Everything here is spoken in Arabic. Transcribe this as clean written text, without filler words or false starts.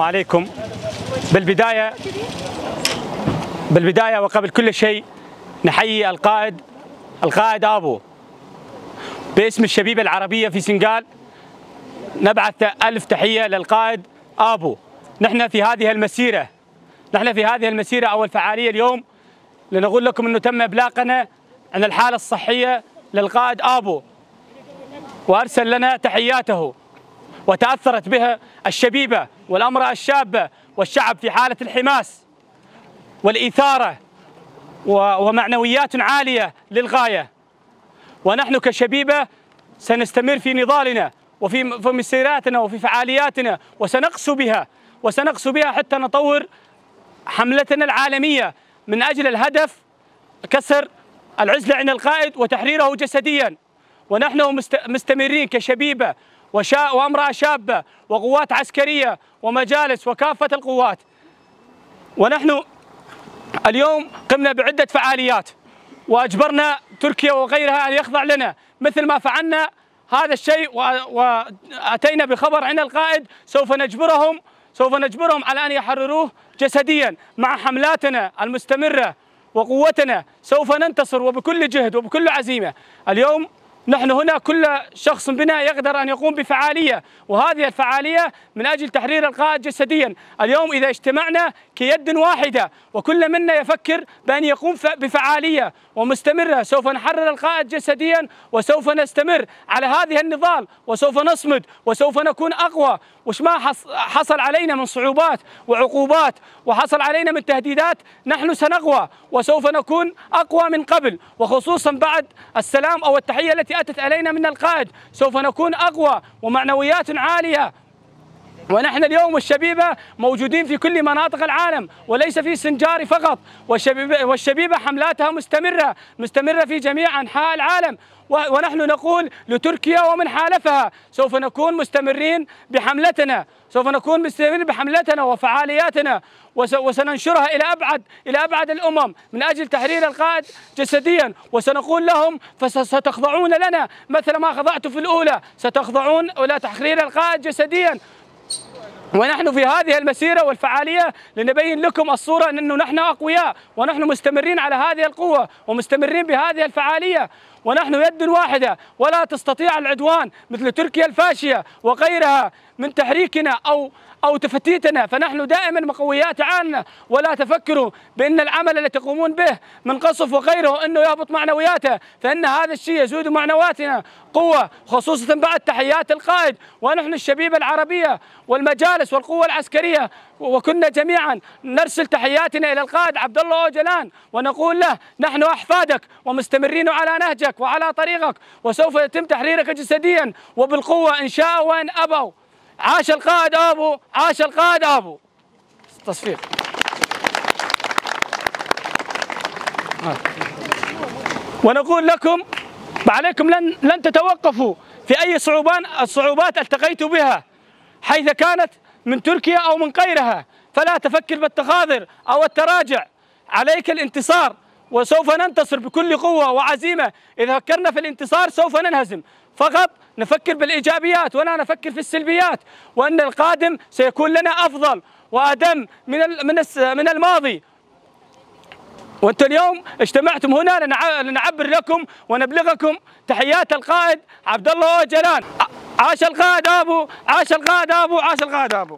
عليكم. بالبداية وقبل كل شيء نحيي القائد آبو باسم الشبيبة العربية في سنغال. نبعث ألف تحية للقائد آبو. نحن في هذه المسيرة أو الفعالية اليوم لنقول لكم أنه تم إبلاغنا عن الحالة الصحية للقائد آبو، وأرسل لنا تحياته، وتأثرت بها الشبيبة والأمرأة الشابة والشعب في حالة الحماس والإثارة ومعنويات عالية للغاية. ونحن كشبيبة سنستمر في نضالنا وفي مسيراتنا وفي فعالياتنا، وسنقسو بها حتى نطور حملتنا العالمية من أجل الهدف كسر العزلة عن القائد وتحريره جسديا. ونحن مستمرين كشبيبة وامرأة شابة وقوات عسكرية ومجالس وكافة القوات. ونحن اليوم قمنا بعدة فعاليات وأجبرنا تركيا وغيرها أن يخضع لنا مثل ما فعلنا هذا الشيء، وأتينا بخبر عن القائد سوف نجبرهم على أن يحرروه جسديا. مع حملاتنا المستمرة وقوتنا سوف ننتصر وبكل جهد وبكل عزيمة. اليوم نحن هنا كل شخص بنا يقدر أن يقوم بفعالية، وهذه الفعالية من أجل تحرير القائد جسديا. اليوم إذا اجتمعنا كيد واحدة وكل منا يفكر بأن يقوم بفعالية ومستمرة، سوف نحرر القائد جسديا، وسوف نستمر على هذه النضال، وسوف نصمد، وسوف نكون أقوى. وش ما حصل علينا من صعوبات وعقوبات وحصل علينا من تهديدات، نحن سنقوى وسوف نكون أقوى من قبل، وخصوصا بعد السلام أو التحية التي أتت علينا من القائد سوف نكون أقوى ومعنويات عالية. ونحن اليوم الشبيبة موجودين في كل مناطق العالم وليس في سنجاري فقط، والشبيبة حملاتها مستمرة في جميع أنحاء العالم. ونحن نقول لتركيا ومن حالفها سوف نكون مستمرين بحملتنا، وفعالياتنا، وسننشرها إلى أبعد الأمم من أجل تحرير القائد جسديا. وسنقول لهم فستخضعون لنا مثل ما خضعتوا في الأولى، ستخضعون إلى تحرير القائد جسديا. ونحن في هذه المسيرة والفعالية لنبين لكم الصورة أنه نحن أقوياء، ونحن مستمرين على هذه القوة ومستمرين بهذه الفعالية. ونحن يد واحدة ولا تستطيع العدوان مثل تركيا الفاشية وغيرها من تحريكنا أو تفتيتنا. فنحن دائما مقويات عالنا، ولا تفكروا بأن العمل الذي تقومون به من قصف وغيره أنه يهبط معنوياته، فإن هذا الشيء يزود معنوياتنا قوة، خصوصا بعد تحيات القائد. ونحن الشبيبة العربية والمجالس والقوة العسكرية وكنا جميعا نرسل تحياتنا إلى القائد عبد الله أوجلان ونقول له نحن أحفادك ومستمرين على نهجك وعلى طريقك، وسوف يتم تحريرك جسديا وبالقوة إن شاء وإن أبوا. عاش القائد آبو، عاش القائد آبو. تصفيق. ونقول لكم عليكم لن تتوقفوا في أي الصعوبات التقيتوا بها حيث كانت من تركيا أو من غيرها، فلا تفكر بالتخاذل أو التراجع، عليك الانتصار، وسوف ننتصر بكل قوة وعزيمة. إذا فكرنا في الانتصار سوف ننهزم، فقط نفكر بالإيجابيات ولا نفكر في السلبيات، وأن القادم سيكون لنا أفضل وأدم من الماضي. وأنتم اليوم اجتمعتم هنا لنعبر لكم ونبلغكم تحيات القائد عبد الله أوجلان. عاش القائد آبو، عاش القائد آبو، عاش القائد آبو.